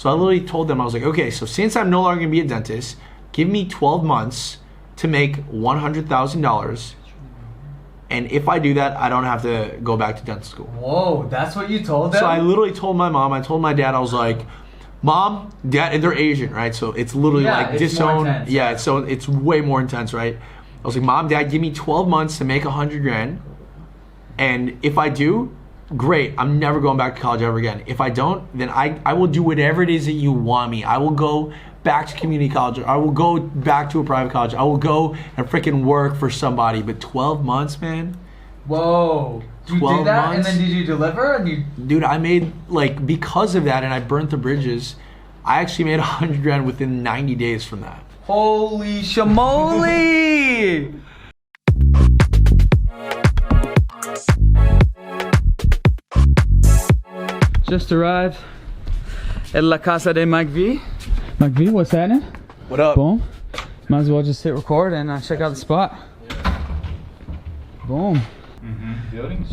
So I literally told them, I was like, okay, so since I'm no longer gonna be a dentist, give me 12 months to make $100,000. And if I do that, I don't have to go back to dental school. Whoa, that's what you told them? So I literally told my mom, I told my dad, I was like, Mom, Dad, and they're Asian, right? So it's literally like disowned. Intense, yeah, so it's way more intense, right? I was like, Mom, Dad, give me 12 months to make $100,000. And if I do, great. I'm never going back to college ever again. If I don't, then I will do whatever it is that you want me. I will go back to community college. I will go back to a private college. I will go and freaking work for somebody. But 12 months, man. Whoa. You did that months, and then did you deliver? Dude, I made, like, because of that and I burnt the bridges, I actually made $100,000 within 90 days from that. Holy shamoly! Just arrived at La Casa de Mike V. Mike V, what's happening? What up? Boom. Might as well just hit record and check out the spot. Boom.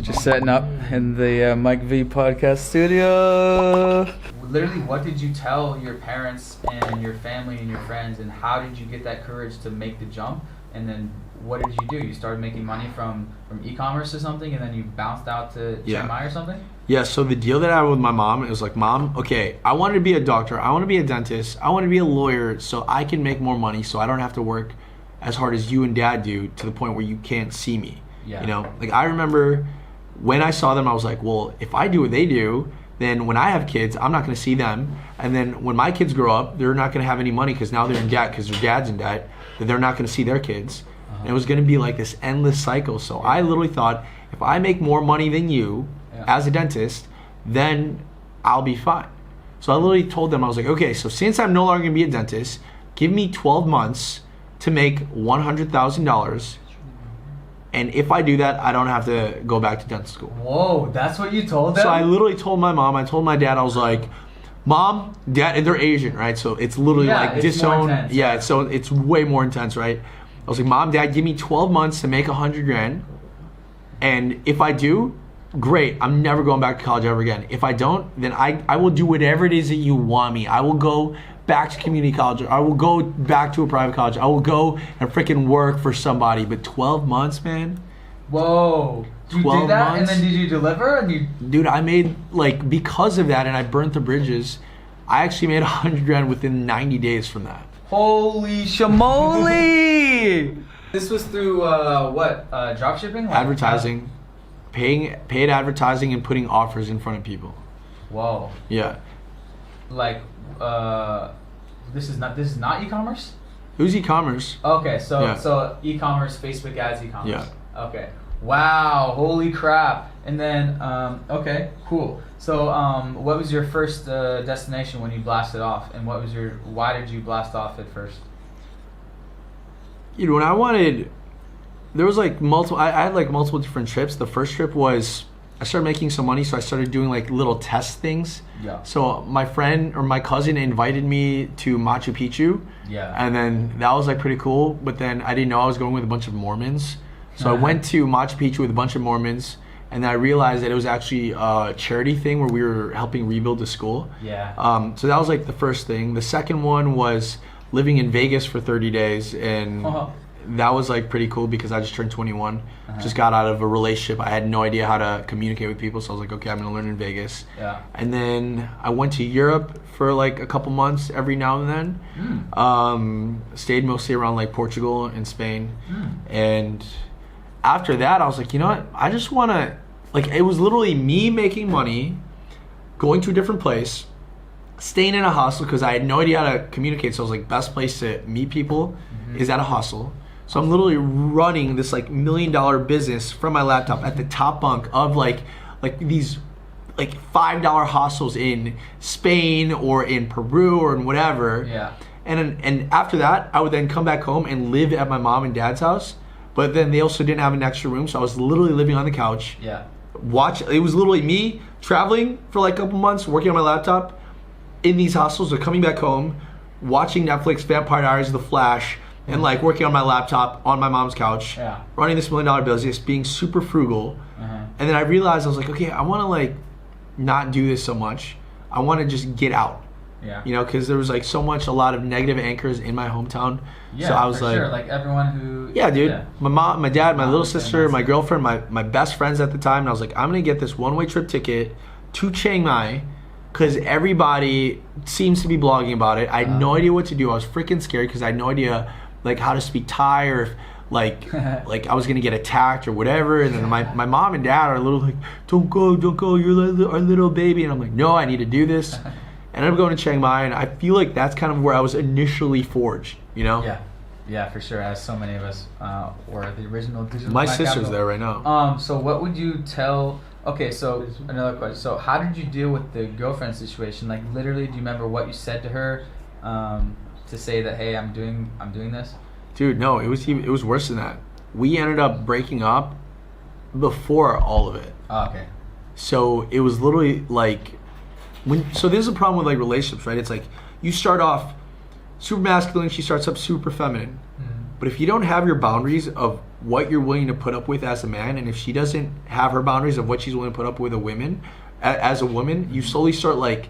Just setting up in the Mike V podcast studio. Literally, what did you tell your parents and your family and your friends, and how did you get that courage to make the jump? And then what did you do? You started making money from e-commerce or something, and then you bounced out to Chiang Mai or something? Yeah, so the deal that I had with my mom, it was like, Mom, okay, I want to be a doctor, I want to be a dentist, I want to be a lawyer so I can make more money so I don't have to work as hard as you and Dad do to the point where you can't see me. Yeah. You know, like I remember when I saw them, I was like, well, if I do what they do, then when I have kids, I'm not going to see them. And then when my kids grow up, they're not going to have any money because now they're in debt because their dad's in debt. That they're not going to see their kids. And it was going to be like this endless cycle. So I literally thought, if I make more money than you as a dentist, then I'll be fine. So I literally told them, I was like, okay, so since I'm no longer going to be a dentist, give me 12 months to make $100,000. And if I do that, I don't have to go back to dental school. Whoa, that's what you told them? So I literally told my mom, I told my dad, I was like, Mom, Dad, and they're Asian, right? So it's literally like disowned. Yeah, so it's way more intense, right? I was like, Mom, Dad, give me 12 months to make $100,000. And if I do, great. I'm never going back to college ever again. If I don't, then I will do whatever it is that you want me. I will go back to community college. I will go back to a private college. I will go and freaking work for somebody. But 12 months, man. Whoa. You did that months, and then did you deliver? Dude, I made, like, because of that and I burnt the bridges, I actually made $100,000 within 90 days from that. Holy shamoly! This was through what? Dropshipping? Like advertising. Paid advertising and putting offers in front of people. Whoa. Yeah. Like, this is not e-commerce? It was e-commerce. Okay, so e-commerce, Facebook ads, e-commerce. Yeah. Okay. Wow, holy crap. And then, okay, cool. So, what was your first destination when you blasted off? And why did you blast off at first? When I wanted, there was like I had like multiple different trips. The first trip was, I started making some money, so I started doing like little test things. Yeah. So my friend or my cousin invited me to Machu Picchu. Yeah. And then that was like pretty cool, but then I didn't know I was going with a bunch of Mormons. So I went to Machu Picchu with a bunch of Mormons, and then I realized that it was actually a charity thing where we were helping rebuild the school. Yeah. So that was like the first thing. The second one was living in Vegas for 30 days, and that was like pretty cool because I just turned 21. Just got out of a relationship. I had no idea how to communicate with people, so I was like, okay, I'm gonna learn in Vegas. Yeah. And then I went to Europe for like a couple months every now and then. Stayed mostly around like Portugal and Spain. And after that, I was like, you know what? I just want to, like, it was literally me making money, going to a different place, staying in a hostel because I had no idea how to communicate. So I was like, best place to meet people is at a hostel. So I'm literally running this like $1 million business from my laptop at the top bunk of like these like $5 hostels in Spain or in Peru or in whatever. Yeah. And after that, I would then come back home and live at my mom and dad's house. But then they also didn't have an extra room, so I was literally living on the couch. Yeah. It was literally me traveling for like a couple months, working on my laptop in these hostels, or coming back home, watching Netflix, Vampire Diaries, The Flash, and like working on my laptop on my mom's couch, running this $1 million business, being super frugal. And then I realized, I was like, okay, I want to like not do this so much. I want to just get out. Yeah. You know, because there was like a lot of negative anchors in my hometown. Yeah, so I was for sure. Like everyone who. Yeah, dude. Yeah. My mom, my dad, my little Understand sister, my that. girlfriend, my best friends at the time. And I was like, I'm gonna get this one-way trip ticket to Chiang Mai, because everybody seems to be blogging about it. I had no idea what to do. I was freaking scared because I had no idea like how to speak Thai, or if, like I was gonna get attacked or whatever. And then my mom and dad are a little like, don't go, you're like our little baby. And I'm like, no, I need to do this. I ended up going to Chiang Mai, and I feel like that's kind of where I was initially forged, you know? Yeah, for sure. As so many of us were the original digital. My Black sister's Capital. there right now. So what would you tell? Okay, so another question. So how did you deal with the girlfriend situation? Like literally, do you remember what you said to her to say that, hey, I'm doing this? Dude, no, it was worse than that. We ended up breaking up before all of it. Oh, okay. So it was literally like so there's a problem with like relationships, right? It's like you start off super masculine, she starts up super feminine. But if you don't have your boundaries of what you're willing to put up with as a man, and if she doesn't have her boundaries of what she's willing to put up with as a woman, you slowly start like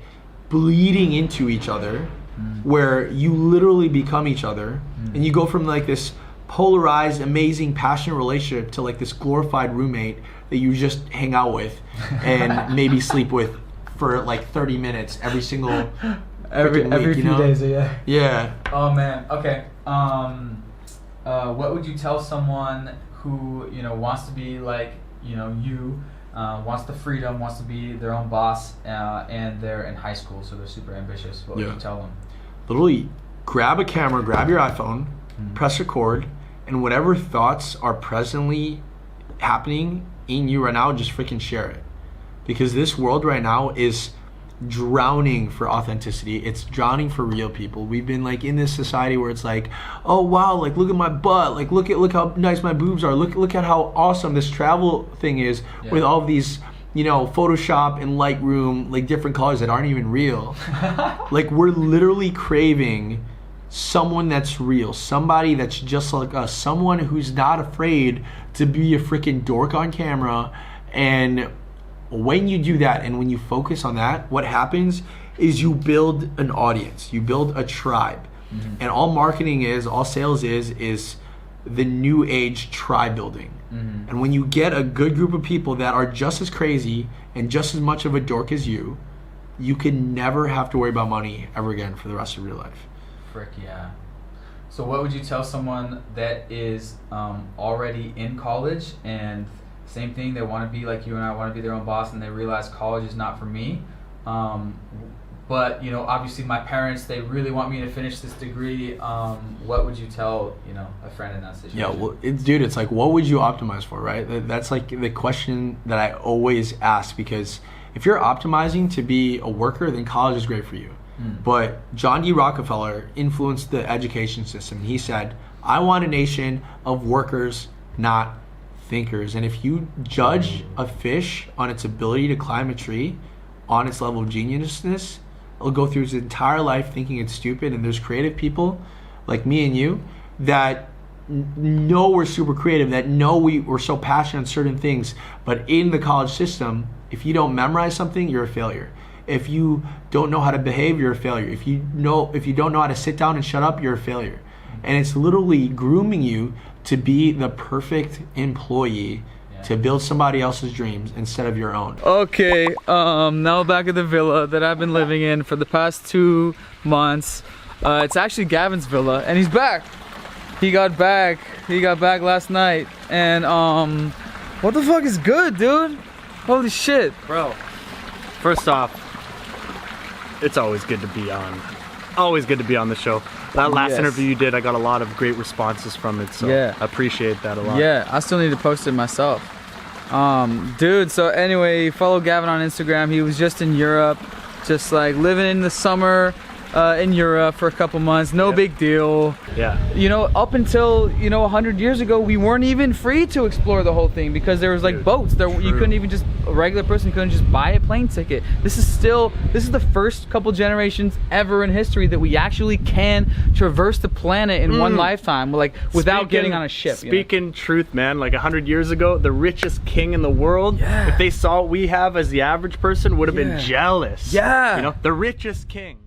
bleeding into each other, where you literally become each other, and you go from like this polarized, amazing, passionate relationship to like this glorified roommate that you just hang out with and maybe sleep with for like 30 minutes every single every week, few days, yeah. Yeah. Oh man. Okay. What would you tell someone who wants to be like you, wants the freedom, wants to be their own boss, and they're in high school, so they're super ambitious? What would you tell them? Literally, grab a camera, grab your iPhone, press record, and whatever thoughts are presently happening in you right now, just freaking share it. Because this world right now is drowning for authenticity. It's drowning for real people. We've been like in this society where it's like, oh wow, like look at my butt, like look how nice my boobs are, look at how awesome this travel thing is, with all of these Photoshop and Lightroom, like different colors that aren't even real. Like we're literally craving someone that's real, somebody that's just like us, someone who's not afraid to be a freaking dork on camera. And when you do that, and when you focus on that, what happens is you build an audience, you build a tribe. And all marketing is, all sales is the new age tribe building. And when you get a good group of people that are just as crazy and just as much of a dork as you can never have to worry about money ever again for the rest of your life. Frick yeah. So what would you tell someone that is already in college, and same thing, they want to be like you and I, want to be their own boss, and they realize college is not for me, but obviously my parents, they really want me to finish this degree. What would you tell a friend in that situation? Yeah, well, it's like, what would you optimize for, right? That's like the question that I always ask, because if you're optimizing to be a worker, then college is great for you. But John D. Rockefeller influenced the education system. He said, I want a nation of workers, not thinkers. And if you judge a fish on its ability to climb a tree, on its level of geniusness, it'll go through its entire life thinking it's stupid. And there's creative people like me and you that know we're super creative, that know we're so passionate on certain things. But in the college system, if you don't memorize something, you're a failure. If you don't know how to behave, you're a failure. If you don't know how to sit down and shut up, you're a failure. And it's literally grooming you to be the perfect employee, to build somebody else's dreams instead of your own. Okay, now back at the villa that I've been living in for the past 2 months. It's actually Gavin's villa, and he's back. He got back last night, and what the fuck is good, dude? Holy shit. Bro, first off, it's always good to be on. Always good to be on the show. That last interview you did, I got a lot of great responses from it, so I appreciate that a lot. Yeah, I still need to post it myself. Dude, so anyway, follow Gavin on Instagram. He was just in Europe, just like living in the summer in Europe for a couple months. No big deal. Yeah. Up until 100 years ago, we weren't even free to explore the whole thing because there was like boats. You couldn't even a regular person couldn't just buy a plane ticket. This is the first couple generations ever in history that we actually can traverse the planet in one lifetime, like without getting on a ship. Speaking truth, man, like 100 years ago, the richest king in the world, if they saw what we have as the average person, would have been jealous. Yeah. The richest king.